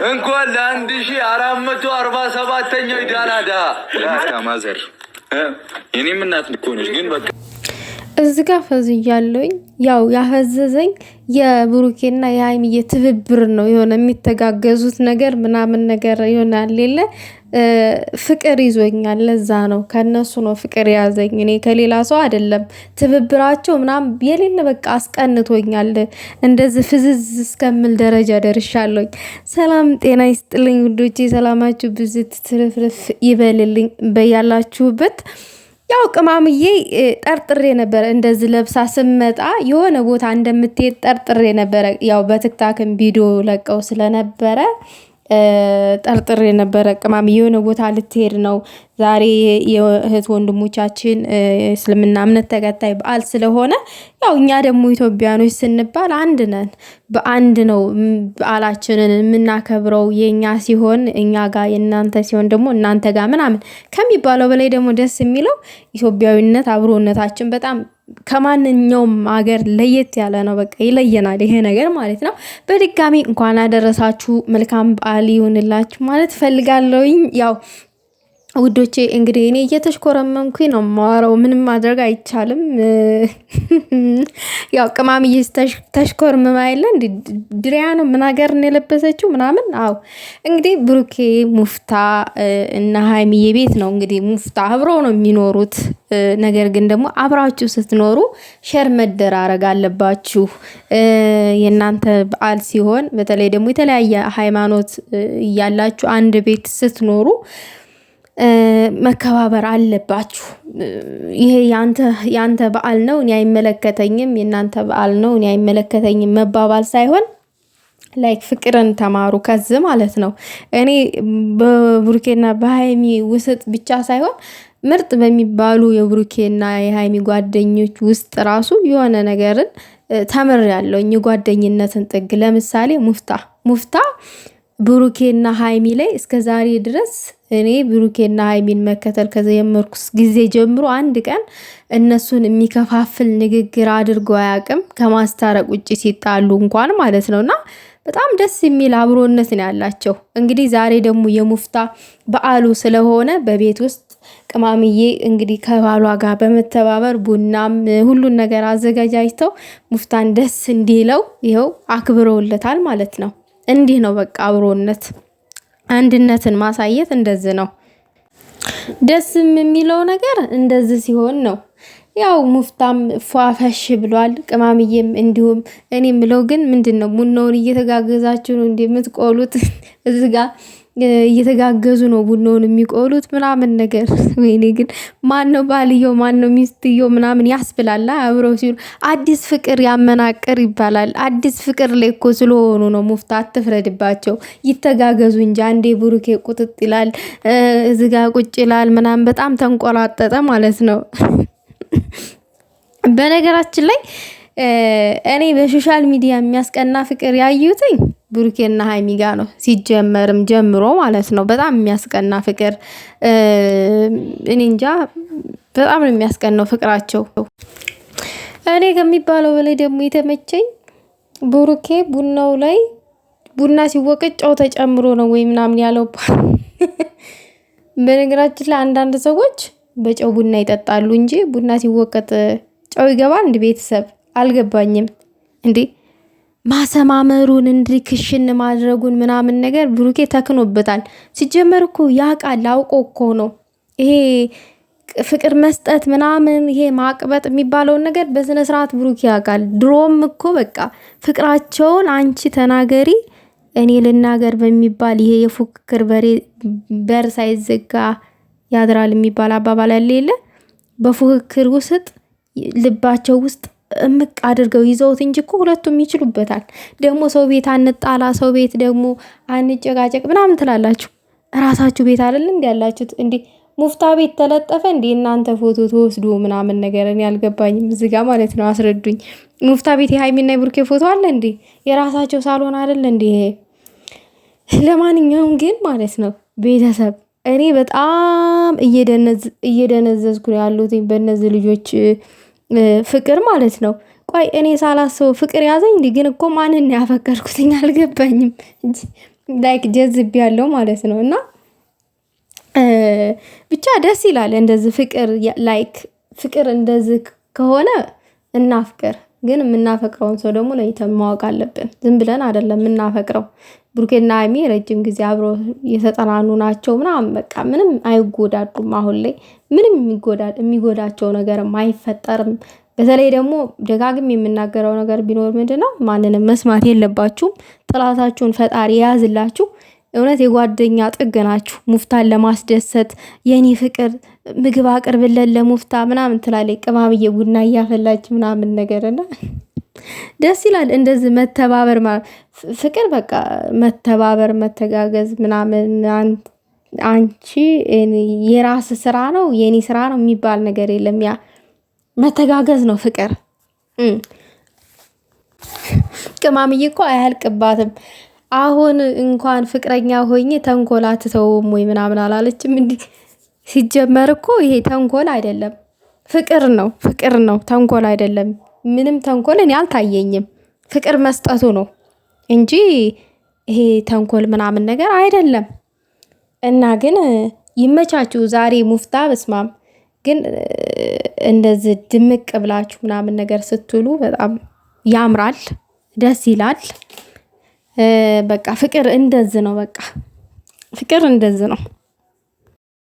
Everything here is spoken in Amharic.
እንኳን ለ1447ኛው ዳናዳ ማዘር የኔም እናት እኮ ነሽ ግን በቃ እዚህ ጋር ፈዝያለሁኝ። ያው ያፈዘዘኝ የብሩኬና የሀይሚዬ ትብብር ነው። የሆነ የሚተጋገዙት ነገር ምናምን ነገር ይሆናል የለ ፍቅር ይዞኛል። ለዛ ነው ከነሱ ነው ፍቅር ያዘኝ። እኔ ከሌላ ሰው አይደለም። ትብብራቸው ምናምን የሌለ በቃ አስቀንቶኛል። እንደዚህ ፍዝዝ እስከምል ደረጃ ደርሻለሁኝ። ሰላም ጤና ይስጥልኝ ውዶቼ፣ ሰላማችሁ ብዝት ትርፍርፍ ይበልልኝ በያላችሁበት። ያው ቅማምዬ ጠርጥሬ ነበረ እንደዚህ ለብሳ ስመጣ የሆነ ቦታ እንደምትሄድ ጠርጥሬ ነበረ። ያው በቲክታክም ቪዲዮ ለቀው ስለነበረ ጠርጥሬ ነበረ። ቅማምዬ የሆነ ቦታ ልትሄድ ነው። ዛሬ የእህት ወንድሞቻችን እስልምና እምነት ተከታይ በዓል ስለሆነ ያው እኛ ደግሞ ኢትዮጵያኖች ስንባል አንድ ነን። በአንድ ነው በዓላችንን የምናከብረው። የኛ ሲሆን እኛ ጋር፣ የእናንተ ሲሆን ደግሞ እናንተ ጋር ምናምን ከሚባለው በላይ ደግሞ ደስ የሚለው ኢትዮጵያዊነት አብሮነታችን በጣም ከማንኛውም ሀገር ለየት ያለ ነው። በቃ ይለየናል ይሄ ነገር ማለት ነው። በድጋሚ እንኳን አደረሳችሁ፣ መልካም በዓል ይሁንላችሁ ማለት ፈልጋለሁኝ። ያው ውዶቼ እንግዲህ እኔ እየተሽኮረመንኩኝ ነው ማወራው፣ ምንም ማድረግ አይቻልም። ያው ቅማምዬ ተሽኮርምማ የለ እንዲ ድሪያ ነው ምን ሀገር ነው የለበሰችው ምናምን። አው እንግዲህ ብሩኬ ሙፍታ እና ሀይሚዬ ቤት ነው እንግዲህ ሙፍታ አብረው ነው የሚኖሩት። ነገር ግን ደግሞ አብራችሁ ስትኖሩ ሸር መደራረግ አለባችሁ። የእናንተ በዓል ሲሆን በተለይ ደግሞ የተለያየ ሃይማኖት ያላችሁ አንድ ቤት ስትኖሩ መከባበር አለባችሁ። ይሄ ያንተ በዓል ነው እኔ አይመለከተኝም፣ የናንተ በዓል ነው እኔ አይመለከተኝም መባባል ሳይሆን ላይክ ፍቅርን ተማሩ ከዚህ ማለት ነው። እኔ በብሩኬና በሃይሚ ውስጥ ብቻ ሳይሆን ምርጥ በሚባሉ የብሩኬና የሃይሚ ጓደኞች ውስጥ ራሱ የሆነ ነገርን ተምሬያለሁ። የጓደኝነትን ጥግ ለምሳሌ ሙፍታ ብሩኬና ሃይሚ ላይ እስከ ዛሬ ድረስ እኔ ብሩኬና ሃይሚን መከተል ከጀመርኩ ጊዜ ጀምሮ አንድ ቀን እነሱን የሚከፋፍል ንግግር አድርጎ አያውቅም፣ ከማስታረቅ ውጪ ሲጣሉ እንኳን ማለት ነውና በጣም ደስ የሚል አብሮነት ነው ያላቸው። እንግዲህ ዛሬ ደግሞ የሙፍታ በዓሉ ስለሆነ በቤት ውስጥ ቅማምዬ እንግዲህ ከባሏ ጋር በመተባበር ቡናም ሁሉን ነገር አዘጋጃጅተው ሙፍታን ደስ እንዲለው ይኸው አክብረውለታል ማለት ነው። እንዲህ ነው በቃ አብሮነት፣ አንድነትን ማሳየት እንደዚህ ነው። ደስም የሚለው ነገር እንደዚህ ሲሆን ነው። ያው ሙፍታም ፏፈሽ ብሏል፣ ቅማምዬም እንዲሁም። እኔ የምለው ግን ምንድነው ቡናውን እየተጋገዛችሁ ነው እንደምትቆሉት? እዚህ ጋር እየተጋገዙ ነው ቡናውን የሚቆሉት ምናምን ነገር። ወይኔ ግን ማነው ባልየው ማነው ሚስትየው ምናምን ያስብላል። አብረው ሲሉ አዲስ ፍቅር ያመናቀር ይባላል። አዲስ ፍቅር ላይ እኮ ስለሆኑ ነው። ሙፍታ አትፍረድባቸው፣ ይተጋገዙ እንጂ። አንዴ ብሩኬ ቁጥጥ ይላል፣ እዚህ ጋር ቁጭ ይላል ምናምን። በጣም ተንቆላጠጠ ማለት ነው። በነገራችን ላይ እኔ በሶሻል ሚዲያ የሚያስቀና ፍቅር ያዩትኝ ብሩኬና ሃይሚ ጋር ነው ሲጀመርም ጀምሮ ማለት ነው። በጣም የሚያስቀና ፍቅር እኔ እንጃ በጣም ነው የሚያስቀናው ፍቅራቸው። እኔ ከሚባለው በላይ ደግሞ የተመቸኝ ብሩኬ ቡናው ላይ ቡና ሲወቀጥ ጨው ተጨምሮ ነው ወይ ምናምን ያለው። በነገራችን ላይ አንዳንድ ሰዎች በጨው ቡና ይጠጣሉ እንጂ ቡና ሲወቀጥ ጨው ይገባል እንዴ? ቤተሰብ አልገባኝም እንዴ። ማሰማመሩን እንድክሽን ማድረጉን ምናምን ነገር ብሩኬ ተክኖበታል። ሲጀመር እኮ ያውቃል፣ አውቆ እኮ ነው ይሄ ፍቅር መስጠት ምናምን ይሄ ማቅበጥ የሚባለውን ነገር በስነ ስርዓት ብሩኬ ያውቃል። ድሮም እኮ በቃ ፍቅራቸውን አንቺ ተናገሪ እኔ ልናገር በሚባል ይሄ የፉክክር በር ሳይዘጋ ያድራል የሚባል አባባል ያለ የለ። በፉክክር ውስጥ ልባቸው ውስጥ እምቅ አድርገው ይዘውት እንጂ እኮ ሁለቱም ይችሉበታል። ደግሞ ሰው ቤት አንጣላ፣ ሰው ቤት ደግሞ አንጨቃጨቅ ምናምን ትላላችሁ። እራሳችሁ ቤት አይደል እንዴ ያላችሁት? እንዴ ሙፍታ ቤት ተለጠፈ እንዴ እናንተ ፎቶ ተወስዶ ምናምን ነገር? እኔ አልገባኝም እዚህ ጋር ማለት ነው። አስረዱኝ። ሙፍታ ቤት የሃይሚና የብሩኬ ፎቶ አለ እንዴ? የራሳቸው ሳሎን አይደል እንዴ? ለማንኛውም ግን ማለት ነው ቤተሰብ እኔ በጣም እየደነዘዝኩ ያሉት በእነዚህ ልጆች ፍቅር ማለት ነው። ቆይ እኔ ሳላስበው ፍቅር ያዘኝ እንዴ? ግን እኮ ማንን ያፈቀርኩትኝ አልገባኝም። ላይክ ጀዝብ ያለው ማለት ነው። እና ብቻ ደስ ይላል እንደዚህ ፍቅር ላይክ ፍቅር እንደዚህ ከሆነ እናፍቅር። ግን የምናፈቅረውን ሰው ደግሞ ለይተን ማወቅ አለብን። ዝም ብለን አይደለም የምናፈቅረው። ብሩኬና ሀይሚ ረጅም ጊዜ አብሮ የተጠናኑ ናቸው ምናምን በቃ ምንም አይጎዳዱም። አሁን ላይ ምንም የሚጎዳቸው ነገርም አይፈጠርም። በተለይ ደግሞ ደጋግም የምናገረው ነገር ቢኖር ምንድነው ማንንም መስማት የለባችሁም። ጥላታችሁን ፈጣሪ የያዝላችሁ። እውነት የጓደኛ ጥግ ናችሁ። ሙፍታን ለማስደሰት የኔ ፍቅር ምግብ አቅርብለን ለሙፍታ ምናምን ትላለች። ቅማምዬ ቡና እያፈላች ምናምን ነገርና ደስ ይላል። እንደዚህ መተባበር ፍቅር በቃ መተባበር፣ መተጋገዝ ምናምን አንቺ የራስ ስራ ነው የኔ ስራ ነው የሚባል ነገር የለም። ያ መተጋገዝ ነው ፍቅር። ቅማምዬ እኮ አያልቅባትም። አሁን እንኳን ፍቅረኛ ሆኜ ተንኮል አትተውም ወይ ምናምን አላለችም እንዴ? ሲጀመር እኮ ይሄ ተንኮል አይደለም ፍቅር ነው። ፍቅር ነው ተንኮል አይደለም። ምንም ተንኮል እኔ አልታየኝም። ፍቅር መስጠቱ ነው እንጂ ይሄ ተንኮል ምናምን ነገር አይደለም። እና ግን ይመቻችሁ። ዛሬ ሙፍታ በስማም ግን እንደዚህ ድምቅ ብላችሁ ምናምን ነገር ስትሉ በጣም ያምራል፣ ደስ ይላል። በቃ ፍቅር እንደዚህ ነው። በቃ ፍቅር እንደዚህ ነው።